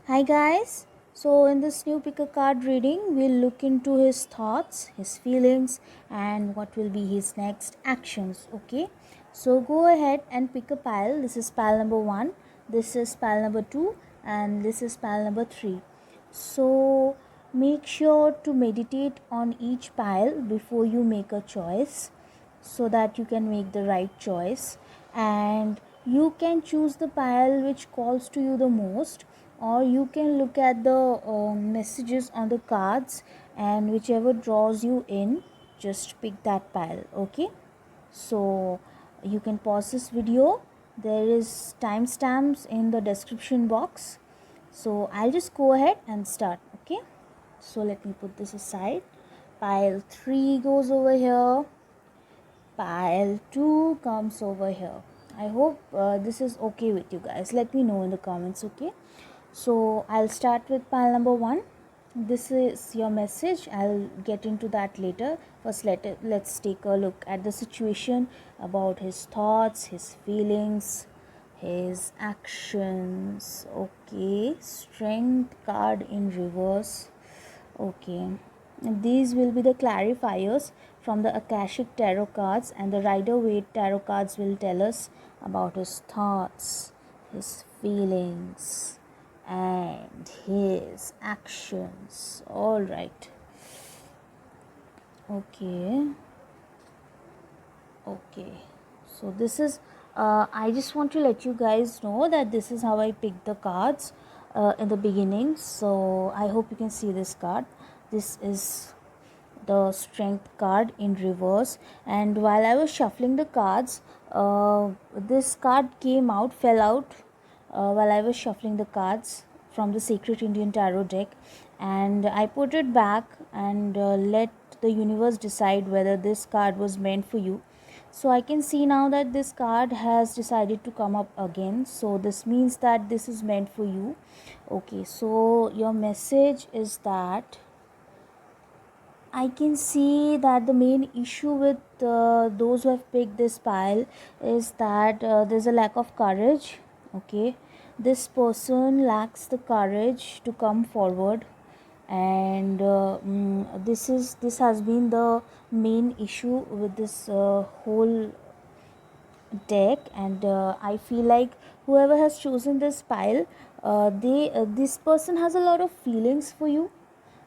Hi guys. So in this new pick a card reading, we'll look into his thoughts, his feelings, and what will be his next actions. Okay. So go ahead and pick a pile. This is pile number 1, this is pile number 2, and this is pile number 3. So make sure to meditate on each pile before you make a choice so that you can make the right choice, and you can choose the pile which calls to you the most, or you can look at the messages on the cards, and whichever draws you in, just pick that pile. Okay, so you can pause this video. There is timestamps in the description box, so I'll just go ahead and start. Okay, so let me put this aside. Pile 3 goes over here, pile 2 comes over here. I hope this is okay with you guys. Let me know in the comments. Okay, so I'll start with pile number 1. This is your message. I'll get into that later. First, let's take a look at the situation, about his thoughts, his feelings, his actions. Okay, strength card in reverse. Okay, these will be the clarifiers from the Akashic Tarot cards, and the Rider Waite Tarot cards will tell us about his thoughts, his feelings, and his actions. All right. Okay. Okay. So this is. I just want to let you guys know that this is how I picked the cards in the beginning. So I hope you can see this card. This is the strength card in reverse, and while I was shuffling the cards, this card fell out while I was shuffling the cards from the Sacred Indian Tarot deck, and I put it back and let the universe decide whether this card was meant for you. So I can see now that this card has decided to come up again, so this means that this is meant for you. Okay, so your message is that I can see that the main issue with those who have picked this pile is that there's a lack of courage. Okay, this person lacks the courage to come forward, and this has been the main issue with this whole deck. And I feel like whoever has chosen this pile, they this person has a lot of feelings for you.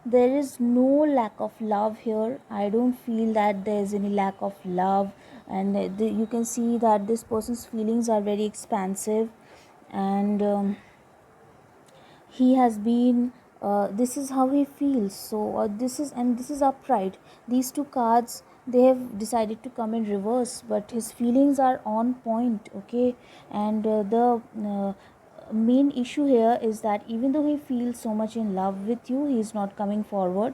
There is no lack of love here. I don't feel that there is any lack of love, and you can see that this person's feelings are very expansive, and he has been this is how he feels. So this is upright. These two cards, they have decided to come in reverse, but his feelings are on point. Okay, and the main issue here is that even though he feels so much in love with you, he is not coming forward.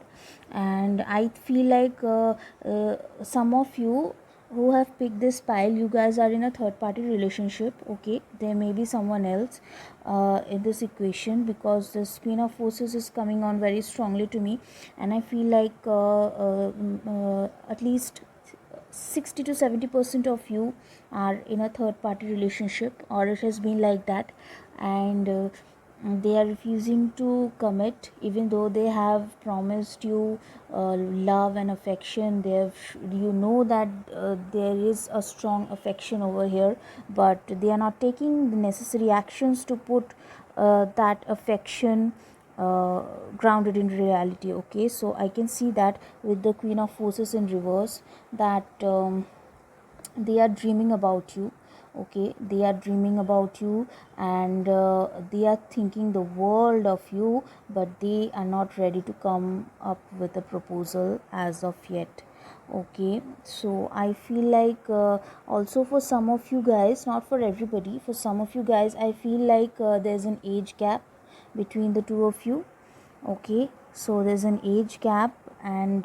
And I feel like some of you who have picked this pile, you guys are in a third party relationship. Okay, there may be someone else in this equation, because the Queen of Forces is coming on very strongly to me, and I feel like at least 60 to 70% of you are in a third party relationship, or it has been like that, and they are refusing to commit even though they have promised you love and affection. They have, you know that there is a strong affection over here, but they are not taking the necessary actions to put that affection grounded in reality. Okay, so I can see that with the Queen of Forces in reverse, that they are dreaming about you. Okay, they are dreaming about you, and they are thinking the world of you, but they are not ready to come up with a proposal as of yet. Okay, so I feel like also for some of you guys, not for everybody, for some of you guys, I feel like there's an age gap between the two of you. Okay, so there's an age gap, and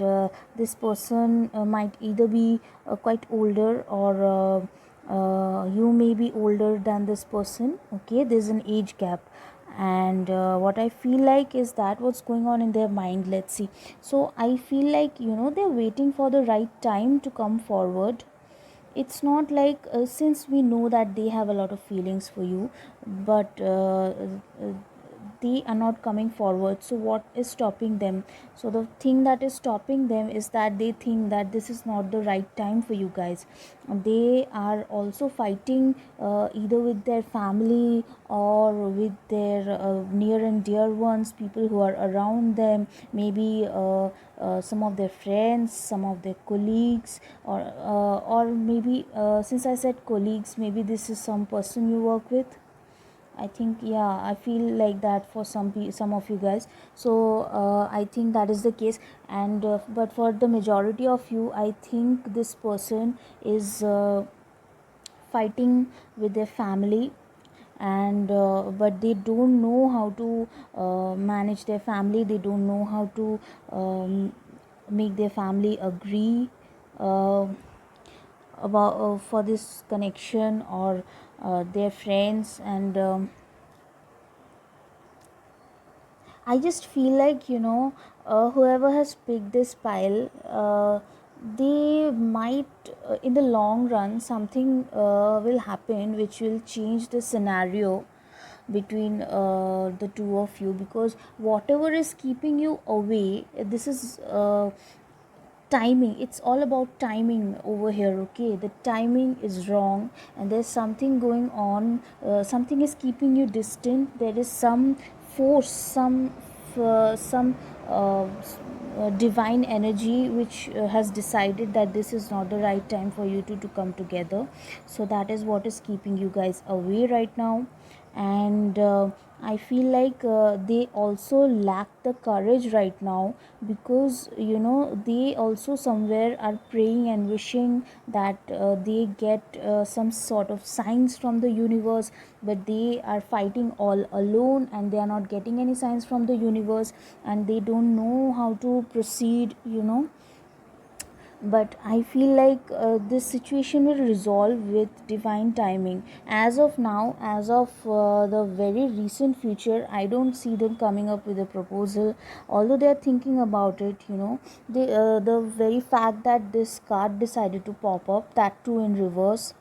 this person might either be quite older, or you may be older than this person. Okay, there's an age gap, and what I feel like is that what's going on in their mind. Let's see. So I feel like, you know, they're waiting for the right time to come forward. It's not like since we know that they have a lot of feelings for you, but they are not coming forward. So what is stopping them? So the thing that is stopping them is that they think that this is not the right time for you guys. They are also fighting either with their family or with their near and dear ones, people who are around them, maybe some of their friends, some of their colleagues, or maybe since I said colleagues, maybe this is some person you work with. I think, yeah, I feel like that for some of you guys. So I think that is the case. And but for the majority of you, I think this person is fighting with their family, and but they don't know how to manage their family. They don't know how to make their family agree uh, about for this connection, or their friends. And I just feel like, whoever has picked this pile, they might, in the long run, something will happen which will change the scenario between the two of you, because whatever is keeping you away, this is timing. It's all about timing over here. Okay, the timing is wrong, and there's something going on. Something is keeping you distant. There is some force, some divine energy which has decided that this is not the right time for you to come together. So that is what is keeping you guys away right now. And I feel like they also lack the courage right now, because they also somewhere are praying and wishing that they get some sort of signs from the universe, but they are fighting all alone, and they are not getting any signs from the universe, and they don't know how to proceed. But I feel like this situation will resolve with divine timing. As of now, as of the very recent future, I don't see them coming up with a proposal, although they are thinking about it. The very fact that this card decided to pop up, that too in reverse,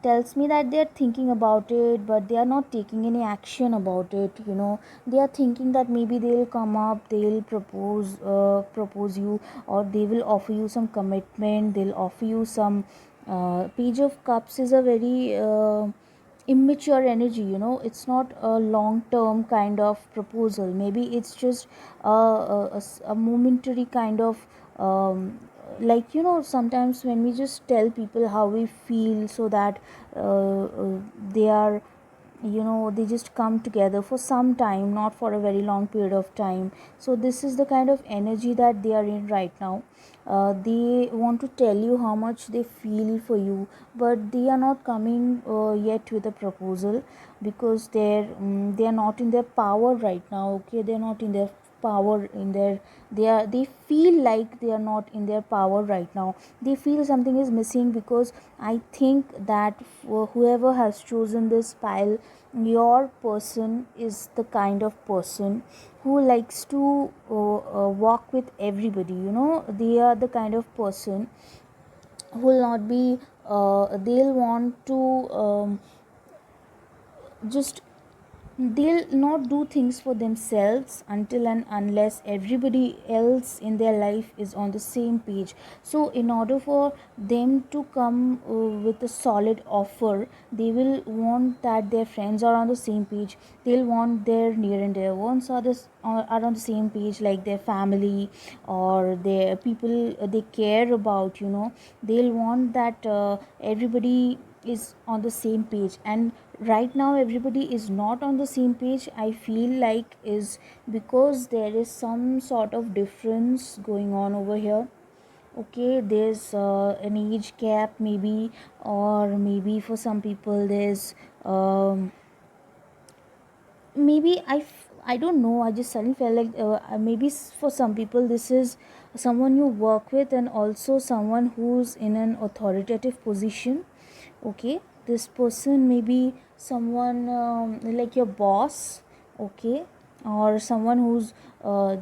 tells me that they are thinking about it, but they are not taking any action about it. They are thinking that maybe they'll come up, they'll propose you, or they will offer you some commitment, they'll offer you some page of cups is a very immature energy. It's not a long term kind of proposal. Maybe it's just a momentary kind of like, sometimes when we just tell people how we feel, so that they are, they just come together for some time, not for a very long period of time. So this is the kind of energy that they are in right now. They want to tell you how much they feel for you, but they are not coming yet with a proposal, because they are not in their power right now. Okay, they are not in their power, in their, they feel like they are not in their power right now. They feel something is missing, because I think that whoever has chosen this pile, your person is the kind of person who likes to walk with everybody. They are the kind of person who will not be they'll want to just they'll not do things for themselves until and unless everybody else in their life is on the same page. So in order for them to come with a solid offer, they will want that their friends are on the same page. They'll want their near and dear ones are on the same page, like their family or their people they care about. They'll want that everybody is on the same page. And right now everybody is not on the same page, I feel like, is because there is some sort of difference going on over here. Okay, there's an age gap maybe, or maybe for some people there's maybe I don't know, I just suddenly felt like maybe for some people this is someone you work with, and also someone who's in an authoritative position. Okay, this person may be someone like your boss. Okay, or someone who's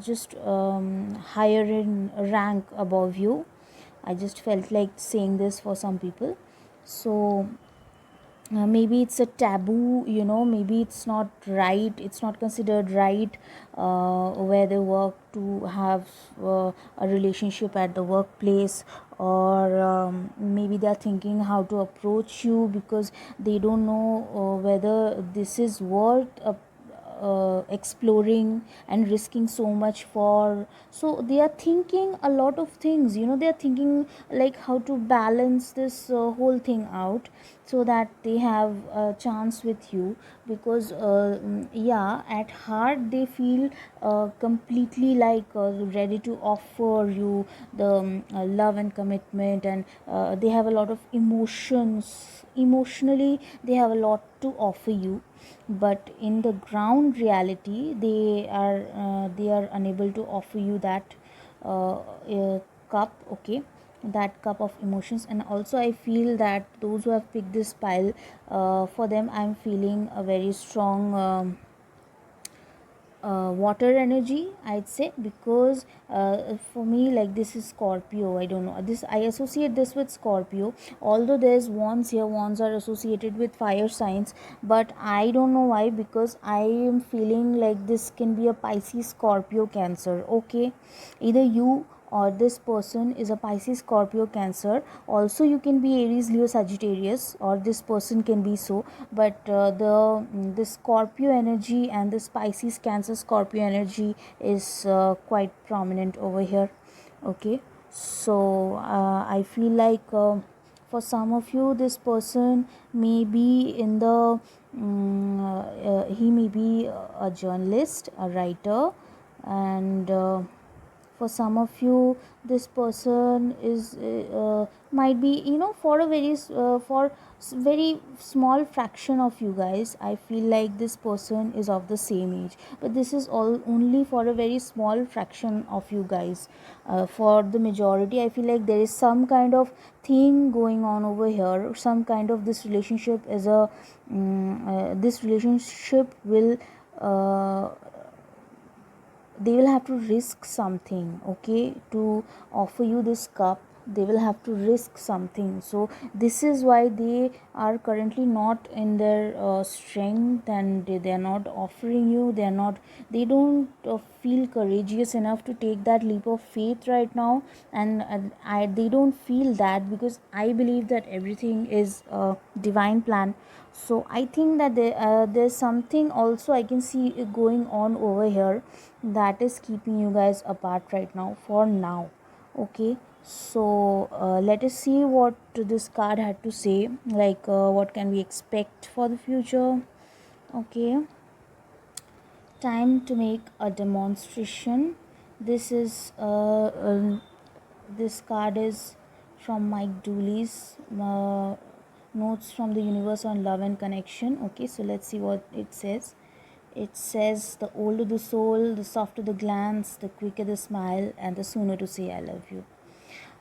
just higher in rank above you. I just felt like saying this for some people. So maybe it's a taboo, maybe it's not right, it's not considered right, where they work to have a relationship at the workplace, or maybe they're thinking how to approach you because they don't know whether this is worth exploring and risking so much for. So they are thinking a lot of things, they are thinking like how to balance this whole thing out, so that they have a chance with you. Because yeah, at heart they feel completely like ready to offer you the love and commitment, and they have a lot of emotionally, they have a lot to offer you. But in the ground reality, they are unable to offer you that cup, okay, that cup of emotions. And also I feel that those who have picked this pile, for them I'm feeling a very strong water energy, I'd say. Because for me, like, this is Scorpio, I don't know, this I associate this with Scorpio. Although there's wands here, wands are associated with fire signs, but I don't know why, because I am feeling like this can be a Pisces, Scorpio, Cancer, okay. Either you or this person is a Pisces, Scorpio, Cancer. Also you can be Aries, Leo, Sagittarius, or this person can be so. But the Scorpio energy and this Pisces, Cancer, Scorpio energy is quite prominent over here, okay. So I feel like for some of you, this person may be in the he may be a journalist, a writer, and for some of you, this person is might be, for a very very small fraction of you guys, I feel like this person is of the same age. But this is all only for a very small fraction of you guys. For the majority, I feel like there is some kind of thing going on over here, some kind of this relationship is a this relationship will uh, they will have to risk something, okay, to offer you this cup. They will have to risk something. So this is why they are currently not in their strength, and they are not offering you, they don't feel courageous enough to take that leap of faith right now. And they don't feel that, because I believe that everything is a divine plan. So I think that there's something also I can see going on over here, that is keeping you guys apart right now, for now, okay. So let us see what this card had to say, like what can we expect for the future, okay. Time to make a demonstration. This is this card is from Mike Dooley's notes from the universe on love and connection, okay. So let's see what it says. It says, the older the soul, the softer the glance, the quicker the smile, and the sooner to say I love you.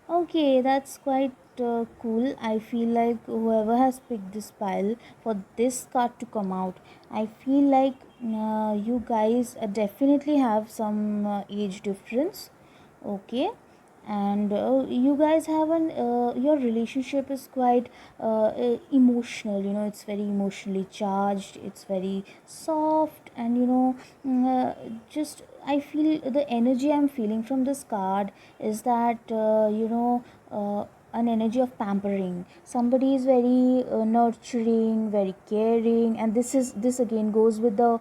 Okay, that's quite cool. I feel like whoever has picked this pile for this card to come out, I feel like you guys definitely have some age difference, okay. And you guys have an your relationship is quite emotional, it's very emotionally charged, it's very soft, and just I feel the energy I'm feeling from this card is that an energy of pampering. Somebody is very nurturing, very caring, and this again goes with the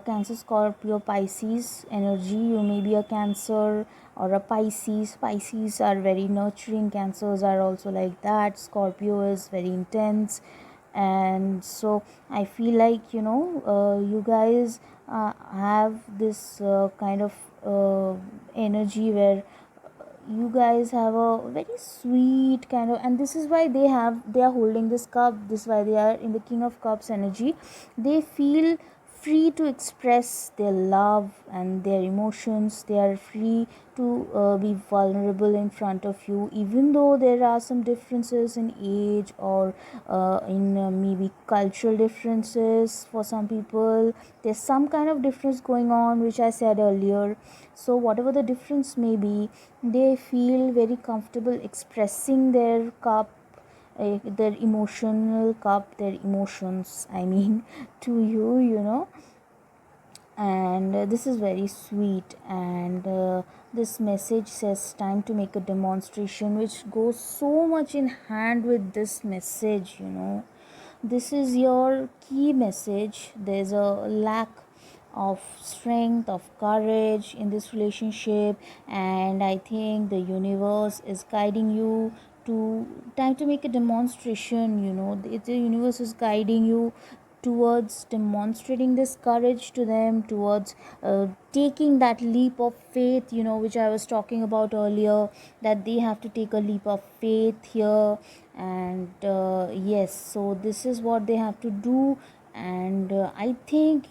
Cancer, Scorpio, Pisces energy. You may be a Cancer or a Pisces. Pisces are very nurturing, Cancers are also like that, Scorpio is very intense. And so I feel like you guys have this kind of energy where you guys have a very sweet kind of, and this is why they are holding this cup, this is why they are in the King of Cups energy. They feel free to express their love and their emotions. They are free to be vulnerable in front of you, even though there are some differences in age, or in maybe cultural differences. For some people there's some kind of difference going on, which I said earlier. So whatever the difference may be, they feel very comfortable expressing their cup, their emotional cup, their emotions, I mean, to you, and this is very sweet. And this message says time to make a demonstration, which goes so much in hand with this message. This is your key message. There's a lack of strength, of courage in this relationship, and I think the universe is guiding you to time to make a demonstration. The universe is guiding you towards demonstrating this courage to them, towards taking that leap of faith, which I was talking about earlier, that they have to take a leap of faith here. And yes, so this is what they have to do. And I think,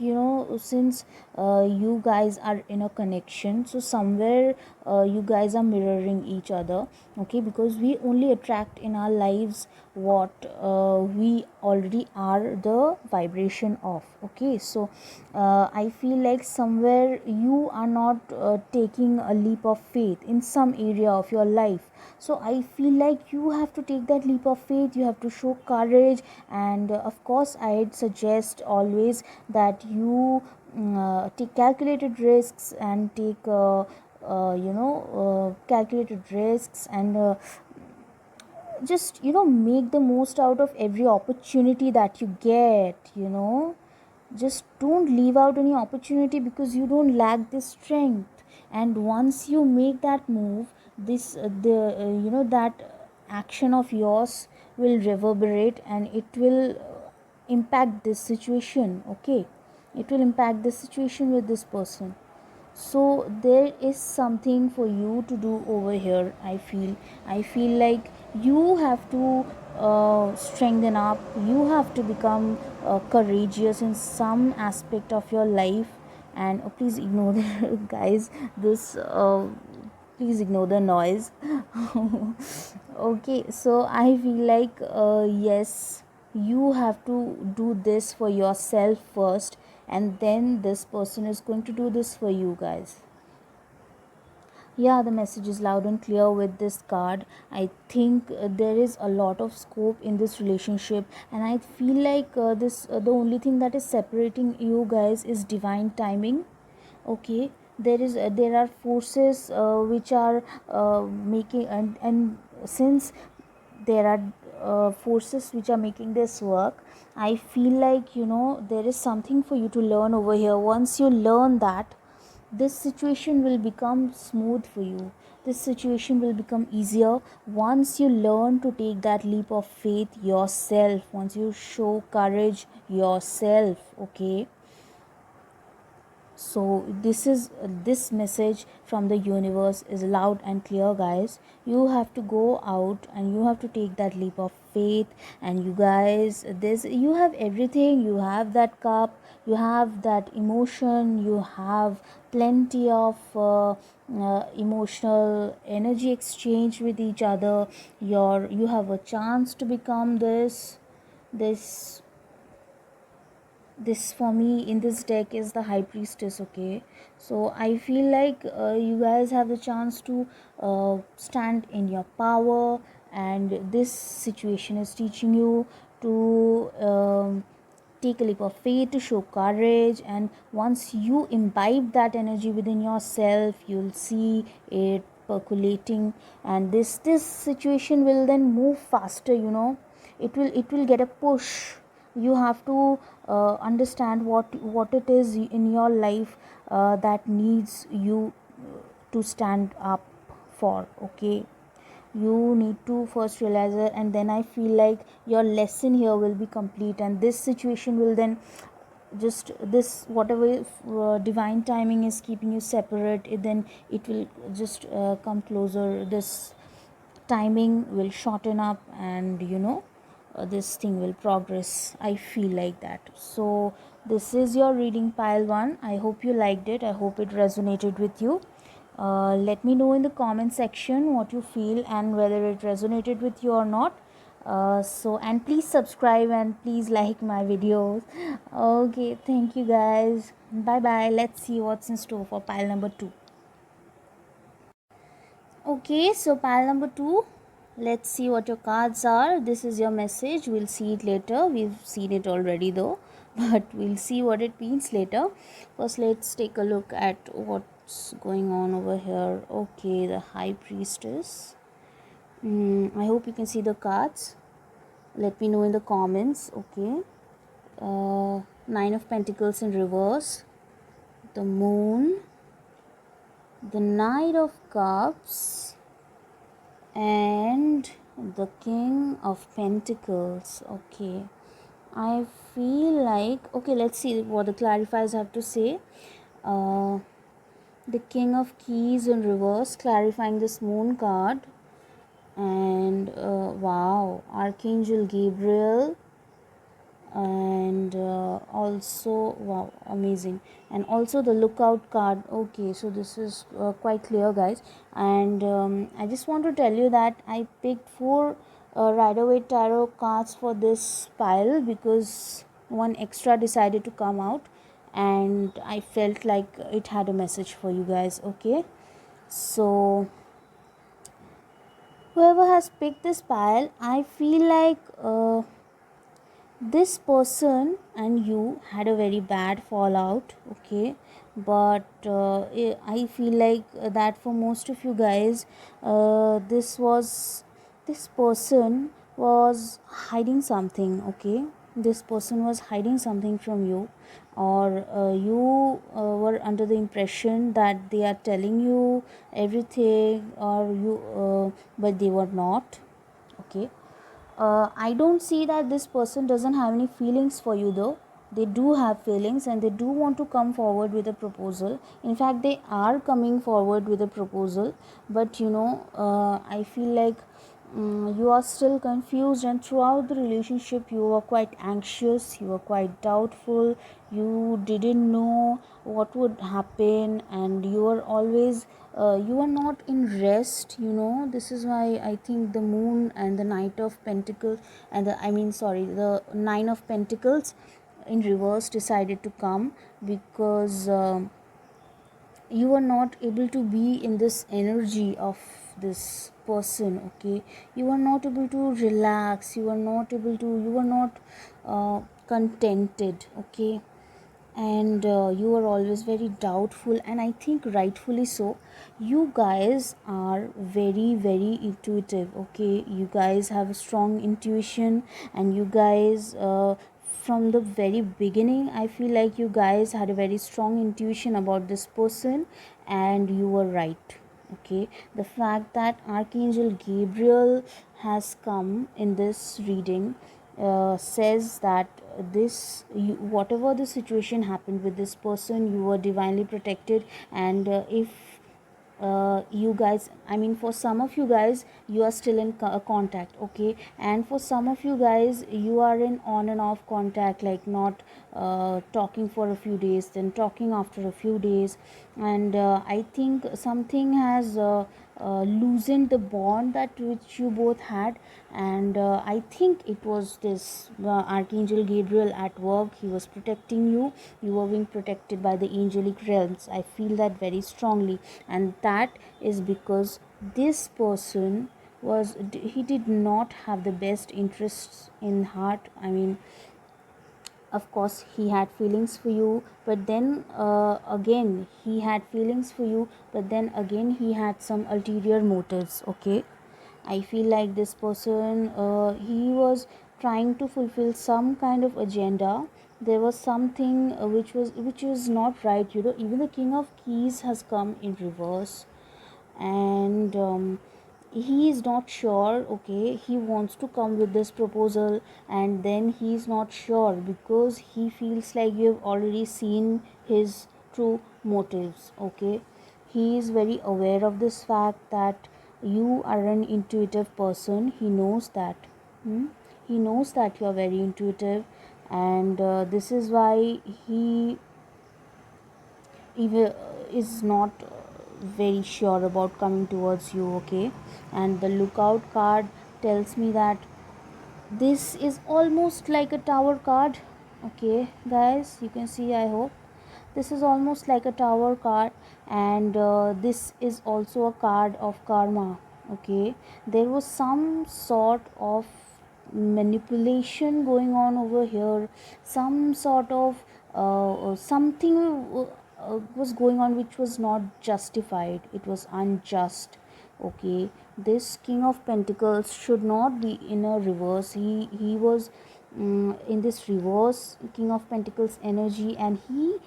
since you guys are in a connection, so somewhere you guys are mirroring each other, okay, because we only attract in our lives what we already are the vibration of. Okay, so I feel like somewhere you are not taking a leap of faith in some area of your life. So I feel like you have to take that leap of faith, you have to show courage. And of course I'd suggest always that you take calculated risks, and take calculated risks, and just make the most out of every opportunity that you get. Just don't leave out any opportunity, because you don't lack this strength. And once you make that move, this the that action of yours will reverberate, and it will impact this situation. Okay, it will impact the situation with this person. So there is something for you to do over here. I feel like you have to strengthen up, you have to become courageous in some aspect of your life. And please ignore the guys, this please ignore the noise. Okay, so I feel like yes, you have to do this for yourself first, and then this person is going to do this for you guys. Yeah, the message is loud and clear with this card. I think there is a lot of scope in this relationship, and I feel like this the only thing that is separating you guys is divine timing. Okay, there are forces which are making, and since there are forces which are making this work, I feel like there is something for you to learn over here. Once you learn that, this situation will become smooth for you, this situation will become easier once you learn to take that leap of faith yourself, once you show courage yourself. Okay, so this message from the universe is loud and clear, guys. You have to go out and you have to take that leap of faith. And you guys, this, you have everything. You have that cup, you have that emotion, you have plenty of emotional energy exchange with each other. You have a chance to become this this for me in this deck is the high priestess. Okay, so I feel like you guys have the chance to stand in your power, and this situation is teaching you to take a leap of faith, to show courage. And once you imbibe that energy within yourself, you'll see it percolating, and this situation will then move faster. It will get a push. You have to understand what it is in your life that needs you to stand up for. Okay, you need to first realize it, and then I feel like your lesson here will be complete, and this situation will then just this whatever divine timing is keeping you separate, then it will just come closer. This timing will shorten up, and this thing will progress. I feel like that. So this is your reading, pile 1. I hope you liked it, I hope it resonated with you. Let me know in the comment section what you feel and whether it resonated with you or not. And please subscribe and please like my videos. Okay, thank you guys, bye bye. Let's see what's in store for pile number 2. Okay, so pile number 2, Let's see what your cards are. This is your message. We'll see it later. We've seen it already though, but we'll see what it means later. First, let's take a look at what's going on over here. Okay, the High Priestess. I hope you can see the cards. Let me know in the comments. Okay. Nine of Pentacles in reverse. The Moon. The Knight of Cups. And the King of Pentacles. Okay, I feel like, okay, let's see what the clarifiers have to say. The King of Keys in reverse, clarifying this Moon card. And wow, Archangel Gabriel. And also, wow, amazing. And also the Lookout card. Okay, so this is quite clear, guys. And I just want to tell you that I picked 4 Rider-Waite tarot cards for this pile because one extra decided to come out, and I felt like it had a message for you guys. Okay, so whoever has picked this pile, I feel like this person and you had a very bad fallout. Okay, but I feel like that for most of you guys, this person was hiding something. Okay, this person was hiding something from you, or you were under the impression that they are telling you everything, or you but they were not. Okay, I don't see that this person doesn't have any feelings for you though. They do have feelings and they do want to come forward with a proposal. In fact, they are coming forward with a proposal, but I feel like you are still confused, and throughout the relationship you were quite anxious, you were quite doubtful, you didn't know what would happen, and you were always you are not in rest. This is why I think the Moon and the Knight of Pentacles, and the Nine of Pentacles in reverse decided to come, because you are not able to be in this energy of this person. Okay, you are not able to relax, you are not contented. Okay, and you are always very doubtful, and I think rightfully so. You guys are very very intuitive. Okay, you guys have a strong intuition, and you guys from the very beginning, I feel like you guys had a very strong intuition about this person, and you were right. Okay, the fact that Archangel Gabriel has come in this reading says that whatever the situation happened with this person, you were divinely protected. And if you guys, for some of you guys, you are still in contact. Okay, and for some of you guys, you are in on and off contact, like not talking for a few days, then talking after a few days. And I think something has loosened the bond that which you both had. And I think it was this Archangel Gabriel at work. He was protecting you. You were being protected by the angelic realms. I feel that very strongly, and that is because this person he did not have the best interests in heart. Of course he had feelings for you, but then again he had feelings for you, but then again he had some ulterior motives. Okay, I feel like this person, he was trying to fulfill some kind of agenda. There was something which was not right. Even the King of Keys has come in reverse, and he is not sure. Okay, he wants to come with this proposal, and then he's not sure because he feels like you have already seen his true motives. Okay, he is very aware of this fact that you are an intuitive person. He knows that. He knows that you are very intuitive, and this is why he even is not very sure about coming towards you. Okay, and the Lookout card tells me that this is almost like a Tower card. Okay guys, you can see, I hope this is almost like a Tower card, and this is also a card of karma. Okay, there was some sort of manipulation going on over here, some sort of something was going on which was not justified, it was unjust. Okay, this King of Pentacles should not be in a reverse. He was in this reverse King of Pentacles energy, and he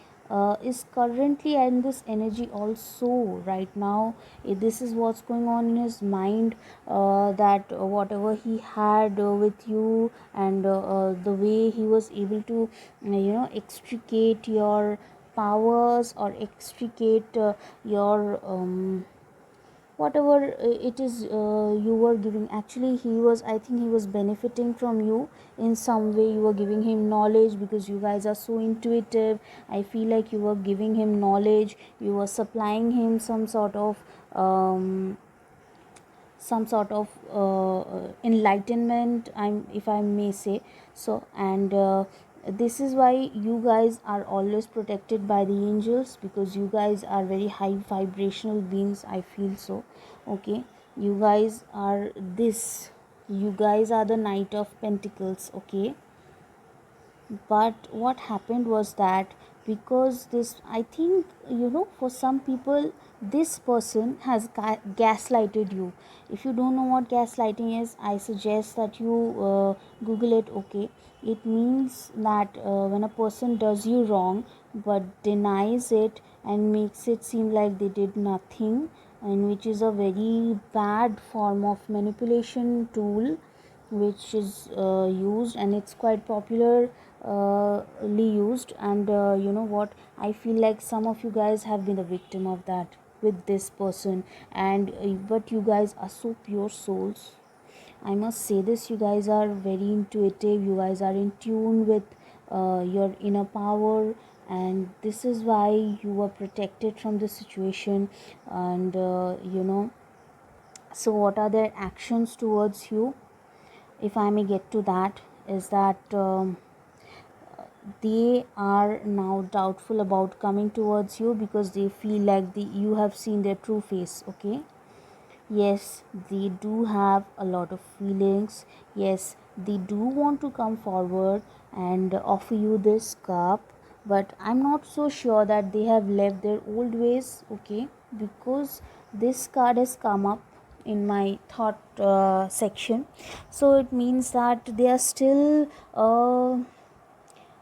is currently in this energy also right now. This is what's going on in his mind, that whatever he had with you, and the way he was able to extricate your powers, or extricate your whatever it is you were giving. Actually, he was, I think he was benefiting from you in some way. You were giving him knowledge because you guys are so intuitive. I feel like you were giving him knowledge, you were supplying him some sort of enlightenment, if I may say so. And this is why you guys are always protected by the angels, because you guys are very high vibrational beings, I feel so. Okay, you guys are this, you guys are the Knight of Pentacles. Okay, but what happened was that, because this, I think, for some people, this person has gaslighted you. If you don't know what gaslighting is, I suggest that you google it. Okay, it means that when a person does you wrong but denies it and makes it seem like they did nothing, and which is a very bad form of manipulation tool which is used, and it's quite popularly used. And you know what, I feel like some of you guys have been the victim of that with this person. And but you guys are so pure souls, I must say this. You guys are very intuitive, you guys are in tune with your inner power, and this is why you were protected from the situation. And so what are their actions towards you, if I may get to that, is that they are now doubtful about coming towards you because they feel like you have seen their true face. Okay, yes, they do have a lot of feelings. Yes, they do want to come forward and offer you this cup, but I'm not so sure that they have left their old ways. Okay, because this card has come up in my thought section, so it means that they are still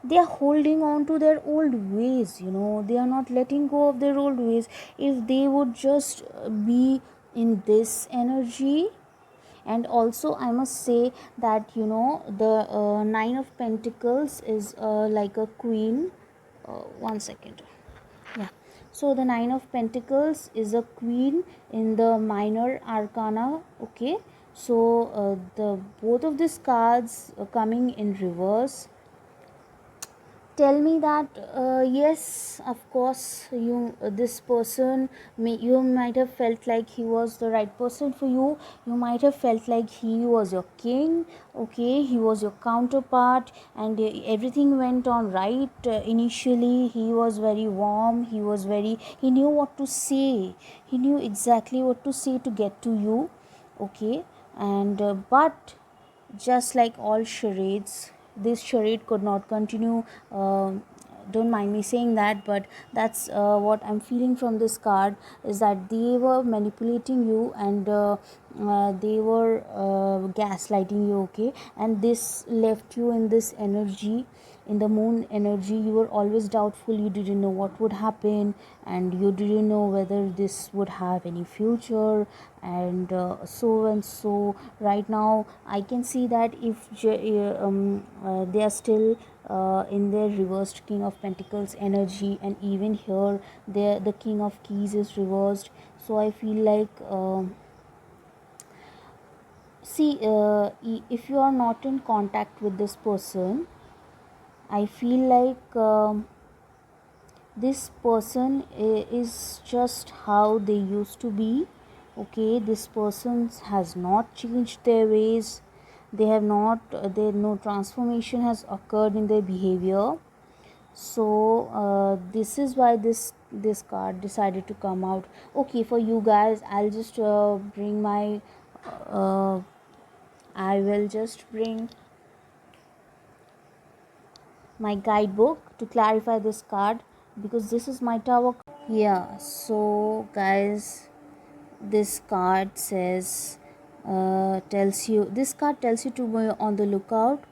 they are holding on to their old ways. They are not letting go of their old ways. If they would just be in this energy. And also I must say that the Nine of Pentacles is like a queen. One second. Yeah, so the Nine of Pentacles is a queen in the minor arcana. Okay, so the both of these cards coming in reverse tell me that yes, of course, this person you might have felt like he was the right person for you. You might have felt like he was your king. Okay, he was your counterpart, and everything went on right. Initially he was very warm, he knew what to say, he knew exactly what to say to get to you. Okay, and but just like all charades, this charade could not continue. Don't mind me saying that, but that's what I'm feeling from this card, is that they were manipulating you, and they were gaslighting you. Okay, and this left you in this energy, in the moon energy. You were always doubtful, you didn't know what would happen, and you didn't know whether this would have any future, and so right now I can see that if they are still in their reversed King of Pentacles energy, and even here the King of Keys is reversed. So I feel like see, if you are not in contact with this person, I feel like this person is just how they used to be. Okay, this person has not changed their ways. They have not, there no transformation has occurred in their behavior. So this is why this card decided to come out. Okay, for you guys, I'll just bring my uh, I will just bring my guidebook to clarify this card, because this is my tower. Yeah, so guys, this card says tells you this card tells you to be on the lookout.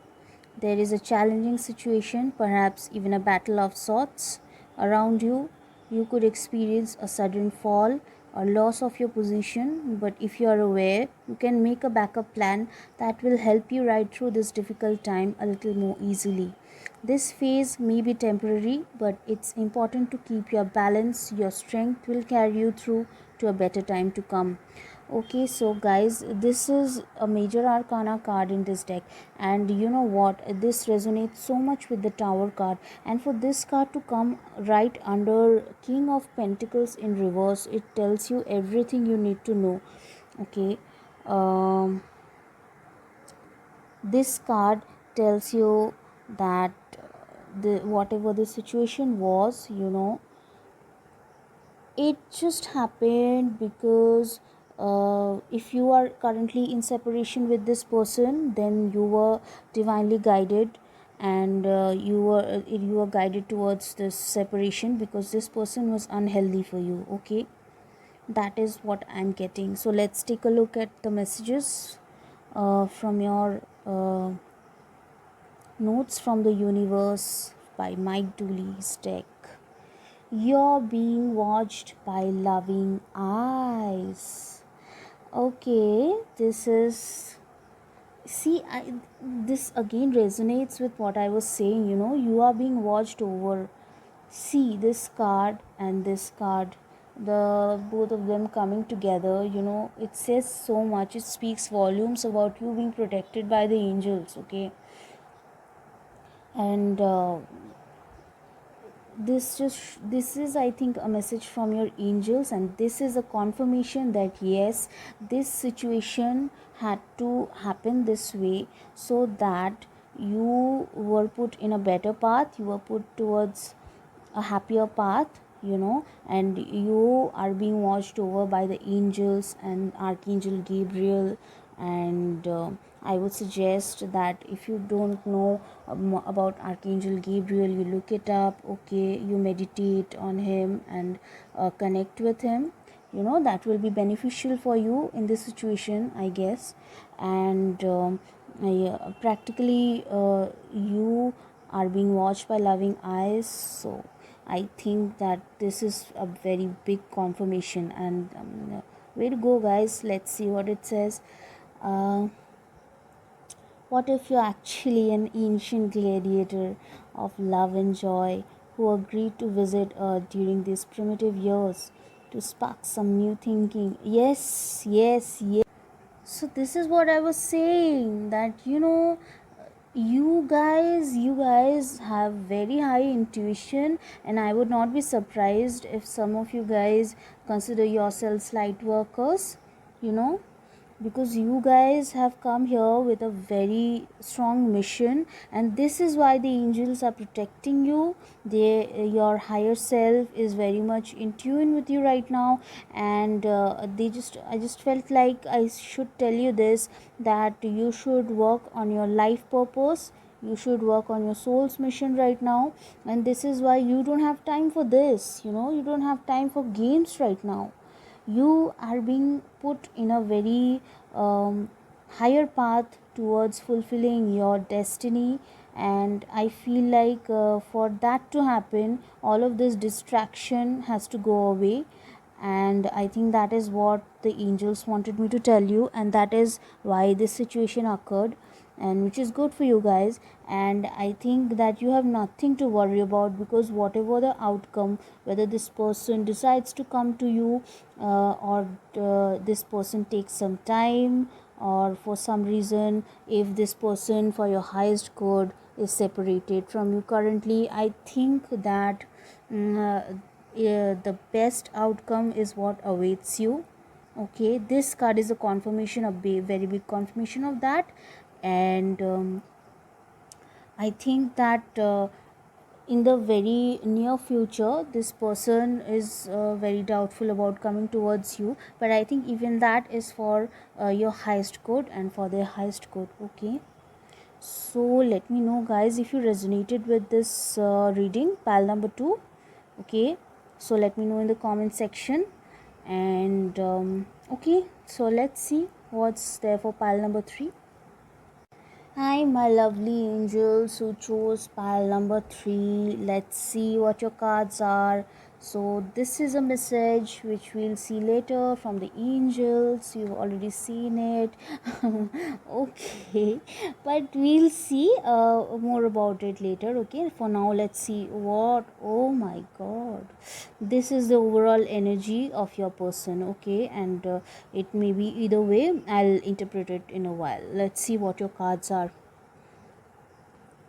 There is a challenging situation, perhaps even a battle of sorts, around you. You could experience a sudden fall or loss of your position, but if you are aware, you can make a backup plan that will help you ride through this difficult time a little more easily. This phase may be temporary, but it's important to keep your balance. Your strength will carry you through to a better time to come. Okay, so guys, this is a major arcana card in this deck, and you know what, this resonates so much with the tower card. And for this card to come right under King of Pentacles in reverse, it tells you everything you need to know. Okay, um this card tells you that the whatever the situation was, it just happened because if you are currently in separation with this person, then you were divinely guided, and you were guided towards this separation because this person was unhealthy for you. Okay, that is what I'm getting. So let's take a look at the messages from your Notes from the Universe by Mike Dooley's deck. You're being watched by loving eyes. Okay, this is. See, this again resonates with what I was saying. You are being watched over. See, this card and this card, the both of them coming together, it says so much. It speaks volumes about you being protected by the angels, okay? And this is, I think, a message from your angels, and this is a confirmation that yes, this situation had to happen this way, so that you were put in a better path, you were put towards a happier path, and you are being watched over by the angels and Archangel Gabriel. And I would suggest that if you don't know about Archangel Gabriel, you look it up. Okay, you meditate on him and connect with him. That will be beneficial for you in this situation, I guess. And practically you are being watched by loving eyes. So I think that this is a very big confirmation. And way to go, guys. Let's see what it says. uh, what if you're actually an ancient gladiator of love and joy who agreed to visit Earth during these primitive years to spark some new thinking? Yes, yes, yes. So this is what I was saying, that you guys have very high intuition, and I would not be surprised if some of you guys consider yourselves light workers, you know because you guys have come here with a very strong mission, and this is why the angels are protecting you. Your higher self is very much in tune with you right now, and I just felt like I should tell you this, that you should work on your life purpose, you should work on your soul's mission right now. And this is why you don't have time for this, you don't have time for games right now. You are being put in a very higher path towards fulfilling your destiny. And I feel like for that to happen, all of this distraction has to go away. And I think that is what the angels wanted me to tell you, and that is why this situation occurred, and which is good for you guys. And I think that you have nothing to worry about, because whatever the outcome, whether this person decides to come to you, or this person takes some time, or for some reason, if this person for your highest good is separated from you currently, I think that the best outcome is what awaits you. Okay, this card is a confirmation, a very big confirmation of that. And I think that in the very near future this person is very doubtful about coming towards you, but I think even that is for your highest good and for their highest good. Okay, so let me know guys if you resonated with this reading, pile number 2. Okay, so let me know in the comment section. And okay, so let's see what's there for pile number 3. Hi, my lovely angels who chose pile number 3. Let's see what your cards are. So, this is a message which we'll see later from the angels. You've already seen it. Okay, but we'll see more about it later. Okay, for now, let's see what. Oh my god, this is the overall energy of your person. Okay, and it may be either way. I'll interpret it in a while. Let's see what your cards are.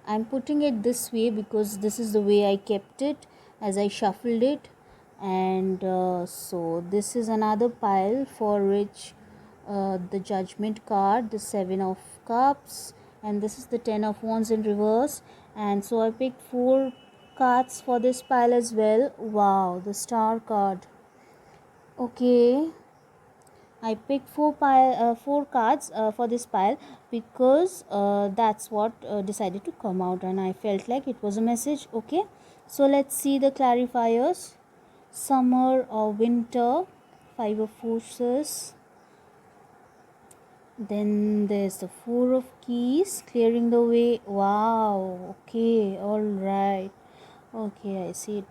I'm putting it this way because this is the way I kept it as I shuffled it. And so this is another pile for which the judgment card, the 7 of cups, and this is the 10 of wands in reverse. And so I picked 4 cards for this pile as well. Wow, the star card. Okay, I picked 4 cards for this pile because that's what decided to come out, and I felt like it was a message. Okay, so let's see the clarifiers. Summer or winter, 5 of forces. Then there's the 4 of keys, clearing the way. Wow. Okay. All right. Okay, I see it.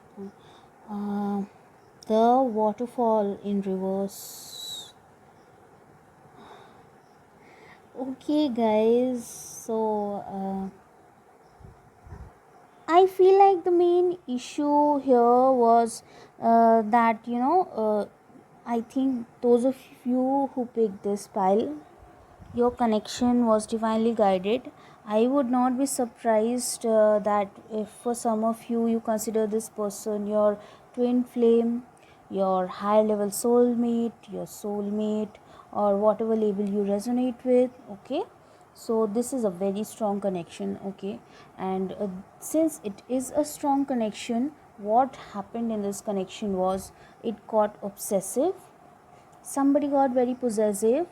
Uh, the waterfall in reverse. Okay guys, so I feel like the main issue here was that I think those of you who picked this pile, your connection was divinely guided. I would not be surprised that if for some of you, you consider this person your twin flame, your high level soulmate, your soulmate, or whatever label you resonate with. Okay, so this is a very strong connection. Okay, and since it is a strong connection, what happened in this connection was it got obsessive. Somebody got very possessive.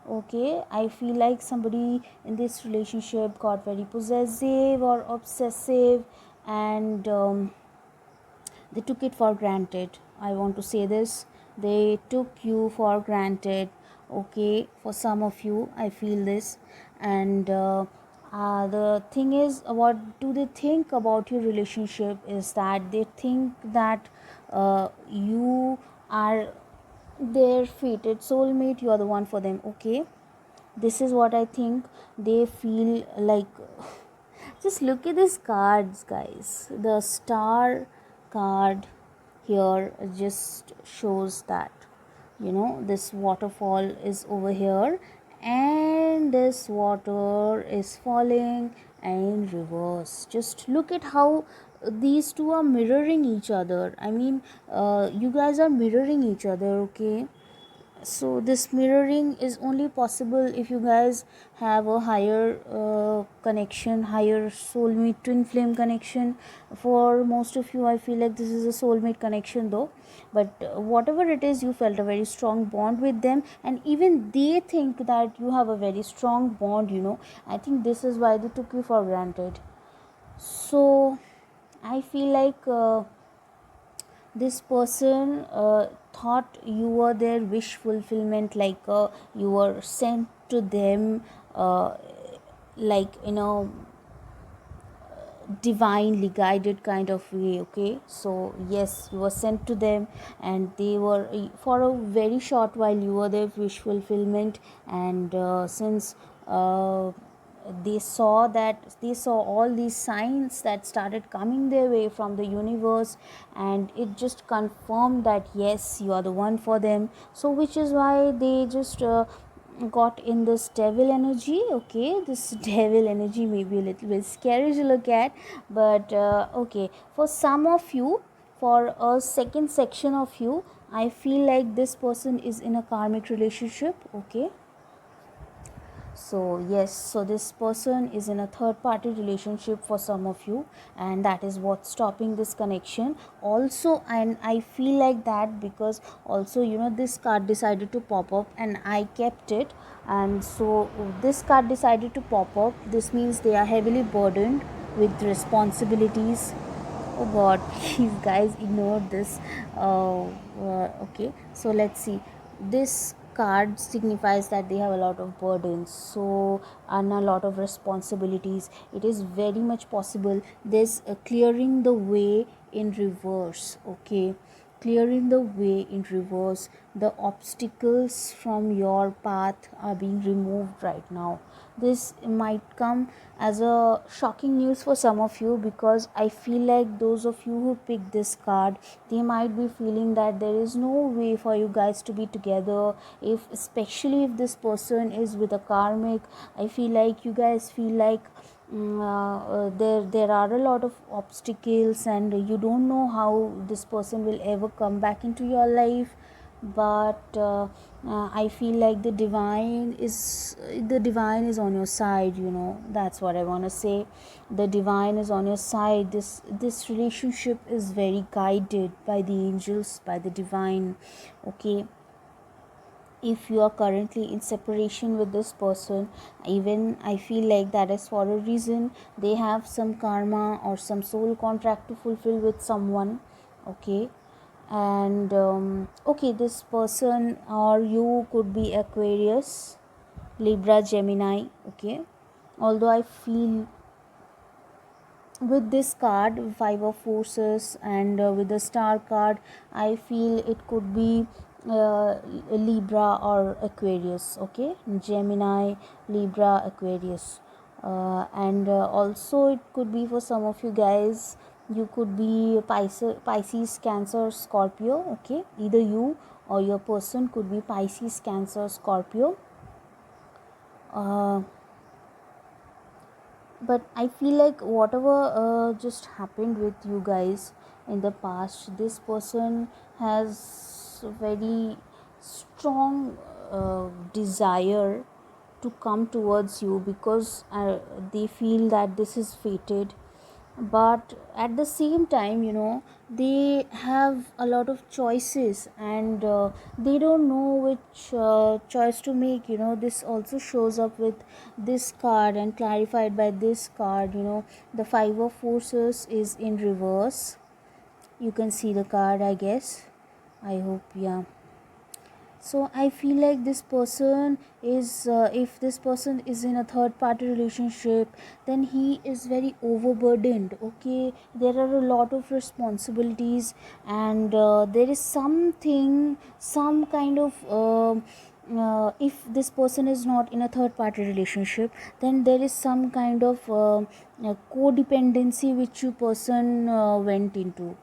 Okay, I feel like somebody in this relationship got very possessive or obsessive, and they took it for granted. I want to say this, they took you for granted. Okay, for some of you I feel this. And the thing is, what do they think about your relationship is that they think that you are their fated soulmate, you are the one for them. Okay, this is what I think they feel like. Just look at these cards guys. The star card here just shows that this waterfall is over here, and this water is falling in reverse. Just look at how these two are mirroring each other. I mean, you guys are mirroring each other. Okay, so this mirroring is only possible if you guys have a higher connection, higher soulmate twin flame connection. For most of you I feel like this is a soulmate connection though, but whatever it is, you felt a very strong bond with them, and even they think that you have a very strong bond. I think this is why they took you for granted. So I feel like this person thought you were their wish fulfillment, like you were sent to them, like divinely guided kind of way. Okay, so yes, you were sent to them, and they were for a very short while you were their wish fulfillment. And since they saw all these signs that started coming their way from the universe, and it just confirmed that yes, you are the one for them. So which is why they just got in this devil energy. Okay, this devil energy may be a little bit scary to look at, but okay, for some of you, for a second section of you, I feel like this person is in a karmic relationship. Okay, So yes, so this person is in a third party relationship for some of you, and that is what's stopping this connection also. And I feel like that because also, you know, this card decided to pop up and I kept it. And so this card decided to pop up. This means they are heavily burdened with responsibilities. Oh god, please guys, ignore this. Okay, so let's see. This card signifies that they have a lot of burdens, so, and a lot of responsibilities. It is very much possible there's clearing the way in reverse. Okay, clearing the way in reverse. The obstacles from your path are being removed right now. This might come as a shocking news for some of you, because I feel like those of you who picked this card, they might be feeling that there is no way for you guys to be together. If, especially if this person is with a karmic, I feel like you guys feel like there are a lot of obstacles, and you don't know how this person will ever come back into your life. But I feel like the divine is on your side, you know. That's what I want to say. The divine is on your side. This relationship is very guided by the angels, by the divine. Okay, if you are currently in separation with this person, even I feel like that is for a reason. They have some karma or some soul contract to fulfill with someone. Okay, and okay, this person or you could be Aquarius, Libra, Gemini. Okay, although I feel with this card, five of forces, and with the star card, I feel it could be Libra or Aquarius. Okay, Gemini, Libra, Aquarius. And also it could be for some of you guys, you could be Pisces, Cancer, Scorpio. Okay, either you or your person could be Pisces, Cancer, Scorpio. uh, but I feel like whatever just happened with you guys in the past, this person has a very strong desire to come towards you, because they feel that this is fated. But at the same time, you know, they have a lot of choices, and they don't know which choice to make. You know, this also shows up with this card and clarified by this card. You know, the five of forces is in reverse. You can see the card, I guess. I hope, yeah. So I feel like this person is if this person is in a third party relationship, then he is very overburdened. Okay, there are a lot of responsibilities, and there is something, some kind of if this person is not in a third party relationship, then there is some kind of codependency which you person went into,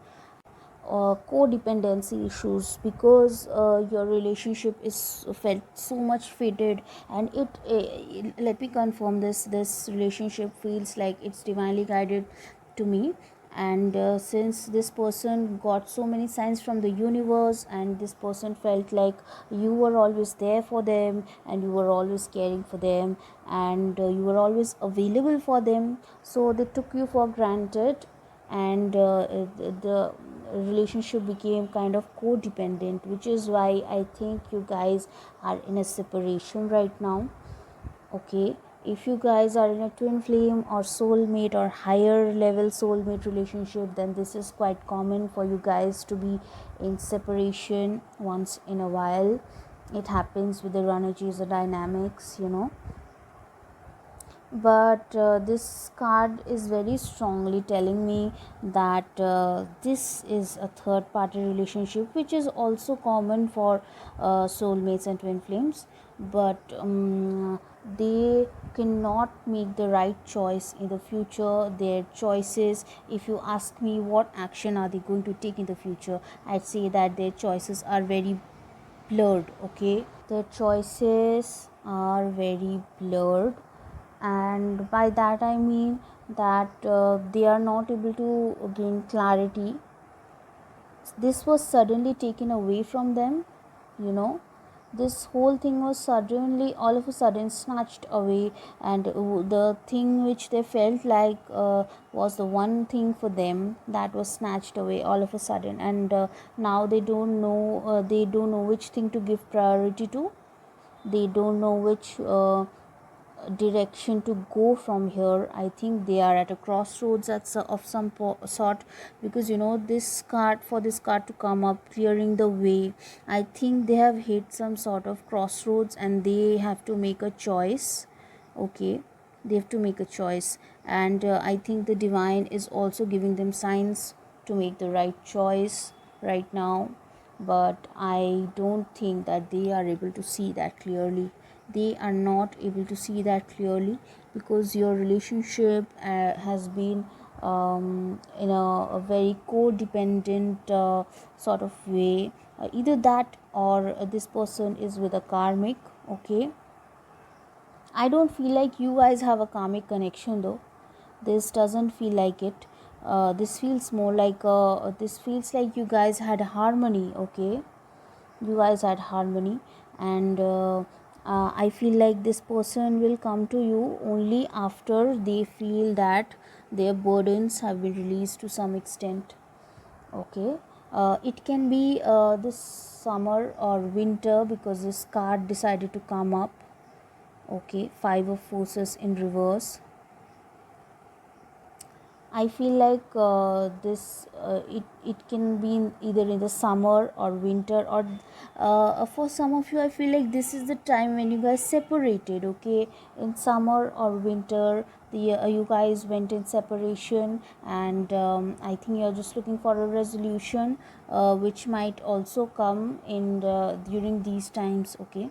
codependency issues, because your relationship is felt so much fitted. And let me confirm this relationship feels like it's divinely guided to me. And since this person got so many signs from the universe, and this person felt like you were always there for them, and you were always caring for them, and you were always available for them, so they took you for granted. And the relationship became kind of codependent, which is why I think you guys are in a separation right now. Okay, if you guys are in a twin flame or soulmate or higher level soulmate relationship, then this is quite common for you guys to be in separation once in a while. It happens with the energies, the dynamics, you know. But this card is very strongly telling me that this is a third party relationship, which is also common for soulmates and twin flames. But they cannot make the right choice in the future. Their choices, if you ask me what action are they going to take in the future, I'd say that their choices are very blurred. Okay, their choices are very blurred, and by that I mean that they are not able to gain clarity. This was suddenly taken away from them, you know. this whole thing was suddenly, all of a sudden, snatched away, and the thing which they felt like was the one thing for them, that was snatched away all of a sudden. And now they don't know which thing to give priority to. They don't know which direction to go from here. I think they are at a crossroads of some sort, because this card, for this card to come up clearing the way, I think they have hit some sort of crossroads and they have to make a choice. Okay, they have to make a choice, and I think the divine is also giving them signs to make the right choice right now. But I don't think that they are able to see that clearly. They are not able to see that clearly, because your relationship has been in a very codependent sort of way. Either that, or this person is with a karmic. Okay, I don't feel like you guys have a karmic connection though. This doesn't feel like it. This feels more like this feels like you guys had harmony. Okay, you guys had harmony, and I feel like this person will come to you only after they feel that their burdens have been released to some extent. Okay, it can be this summer or winter, because this card decided to come up. Okay, five of forces in reverse. I feel like it can be either in the summer or winter, or for some of you I feel like this is the time when you guys separated. Okay, in summer or winter, you guys went in separation, and I think you're just looking for a resolution, which might also come in during these times. Okay,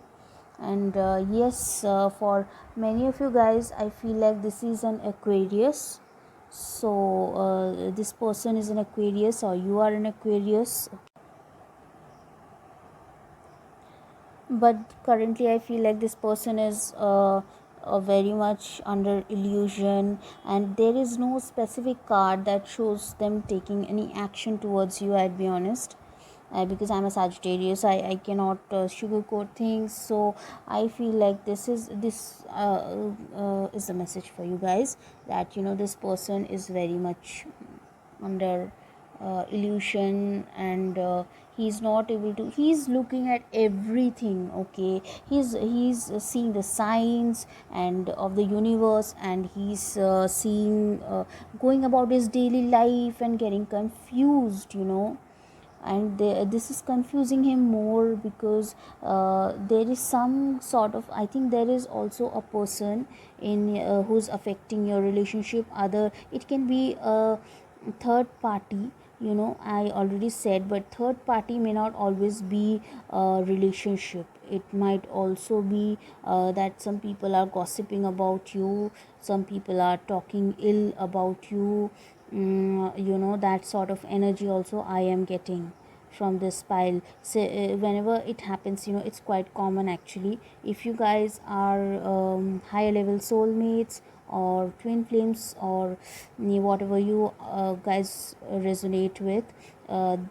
and yes, for many of you guys I feel like this is an Aquarius. So this person is an Aquarius, or you are an Aquarius. But currently I feel like this person is very much under illusion, and there is no specific card that shows them taking any action towards you, I'd be honest. Because I'm a Sagittarius, I cannot sugarcoat things. So I feel like this is the message for you guys, that this person is very much under illusion, and he's not able to, he's looking at everything. Okay, he's seeing the signs and of the universe, and he's seeing going about his daily life and getting confused, and this is confusing him more, because there is some sort of, I think there is also a person in who's affecting your relationship. Other, it can be a third party. I already said, but third party may not always be a relationship. It might also be that some people are gossiping about you, some people are talking ill about you. That sort of energy also I am getting from this pile. So whenever it happens, it's quite common actually. If you guys are higher level soulmates or twin flames, or whatever you guys resonate with,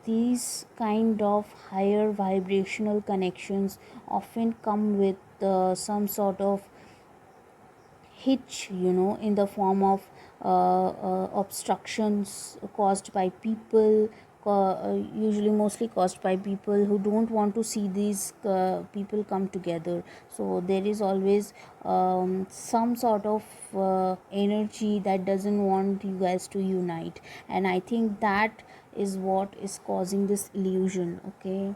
these kind of higher vibrational connections often come with some sort of hitch, in the form of obstructions caused by people, usually mostly caused by people who don't want to see these people come together. So there is always some sort of energy that doesn't want you guys to unite, and I think that is what is causing this illusion. Okay,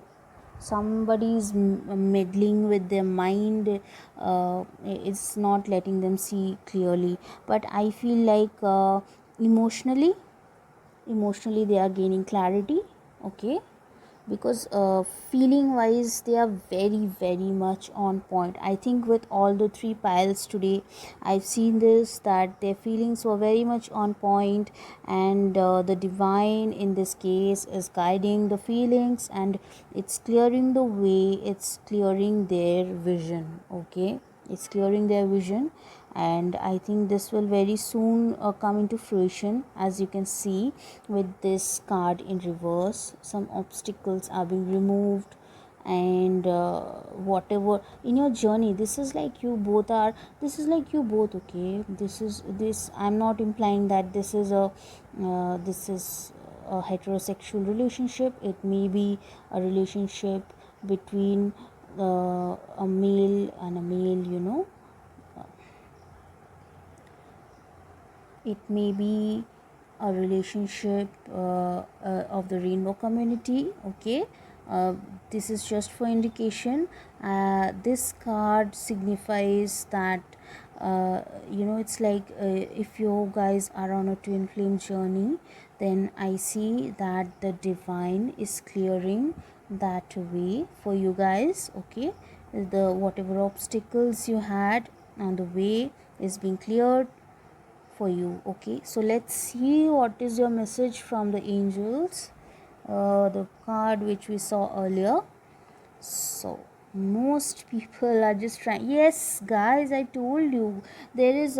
somebody is meddling with their mind. It's not letting them see clearly. But I feel like emotionally they are gaining clarity. Okay, because feeling wise they are very very much on point. I think with all the three piles today, I've seen this, that their feelings were very much on point, and the divine in this case is guiding the feelings, and it's clearing the way, it's clearing their vision. Okay, it's clearing their vision, and I think this will very soon come into fruition. As you can see with this card in reverse, some obstacles are being removed, and whatever in your journey, this is like you both are, this is like you both, okay? This I'm not implying that this is a heterosexual relationship. It may be a relationship between a male and a male, it may be a relationship of the rainbow community, okay? uh, this is just for indication. This card signifies that it's like if you guys are on a twin flame journey, then I see that the divine is clearing that way for you guys, okay? The whatever obstacles you had on the way is being cleared for you, okay? So let's see what is your message from the angels, the card which we saw earlier. So most people are just trying, yes guys, I told you there is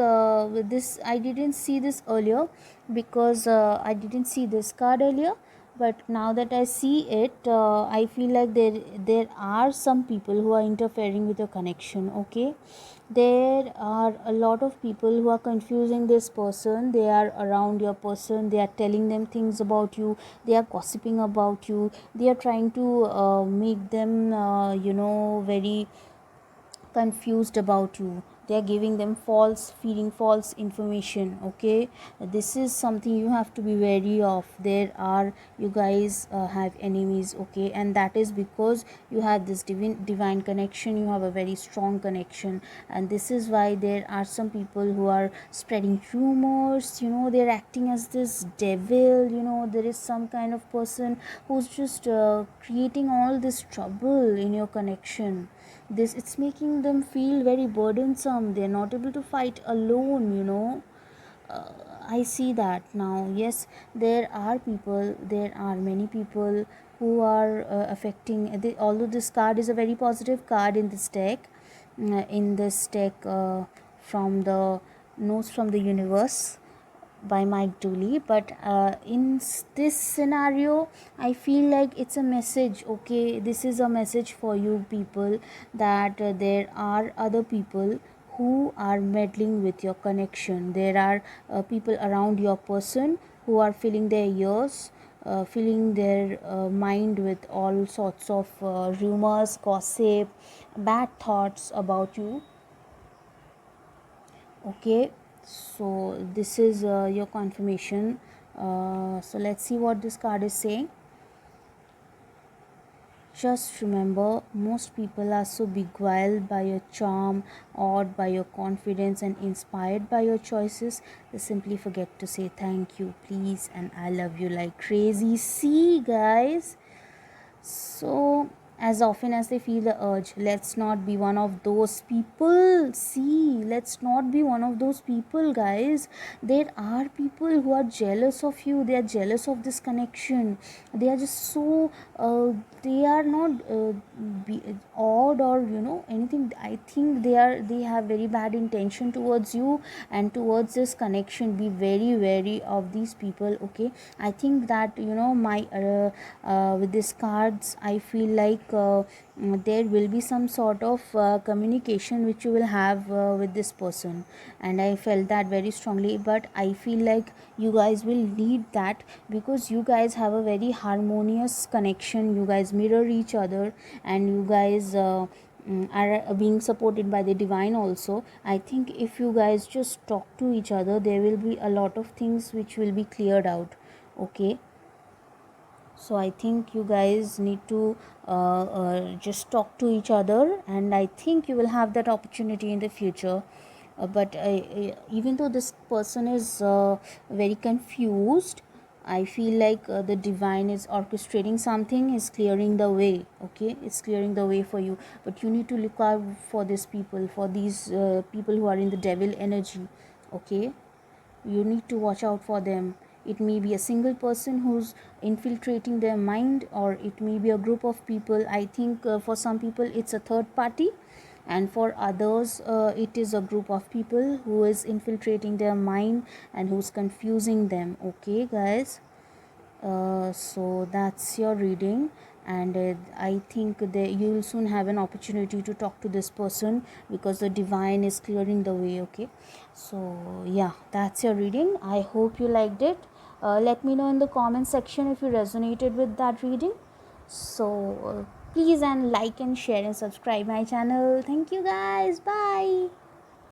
this, I didn't see this earlier because I didn't see this card earlier, but now that I see it, I feel like there are some people who are interfering with your connection, okay? There are a lot of people who are confusing this person. They are around your person, they are telling them things about you, they are gossiping about you, they are trying to make them very confused about you. They are giving them false, feeding false information, okay? This is something you have to be wary of. There are, you guys have enemies, okay? And that is because you have this divine connection, you have a very strong connection, and this is why there are some people who are spreading rumors, they're acting as this devil, there is some kind of person who's just creating all this trouble in your connection. This, it's making them feel very burdensome, they're not able to fight alone, uh, I see that now. Yes, there are many people who are affecting although this card is a very positive card in this deck, from the notes from the universe by Mike Dooley, but this scenario, I feel like it's a message, okay? This is a message for you people, that there are other people who are meddling with your connection. There are people around your person who are filling their ears, filling their mind with all sorts of rumors, gossip, bad thoughts about you, okay? So this is your confirmation. So let's see what this card is saying. Just remember, most people are so beguiled by your charm, awed by your confidence, and inspired by your choices, they simply forget to say thank you, please, and I love you like crazy. See, guys, so as often as they feel the urge, let's not be one of those people. See, let's not be one of those people, guys. There are people who are jealous of you, they are jealous of this connection, they are just so they are not odd or anything. I think they have very bad intention towards you and towards this connection. Be very wary of these people, okay? I think that my with these cards, I feel like there will be some sort of communication which you will have with this person, and I felt that very strongly. But I feel like you guys will need that, because you guys have a very harmonious connection, you guys mirror each other, and you guys are being supported by the divine also. I think if you guys just talk to each other, there will be a lot of things which will be cleared out, okay? So I think you guys need to just talk to each other, and I think you will have that opportunity in the future. But even though this person is very confused, I feel like the divine is orchestrating something, is clearing the way, okay? It's clearing the way for you. But you need to look out for these people, for these people who are in the devil energy, okay? You need to watch out for them. It may be a single person who's infiltrating their mind, or it may be a group of people. I think for some people it's a third party, and for others it is a group of people who is infiltrating their mind and who's confusing them, okay guys? So that's your reading. and I think that you will soon have an opportunity to talk to this person, because the divine is clearing the way. Okay, so yeah, that's your reading. I hope you liked it. Let me know in the comment section if you resonated with that reading. So please and like and share and subscribe my channel. Thank you guys, bye.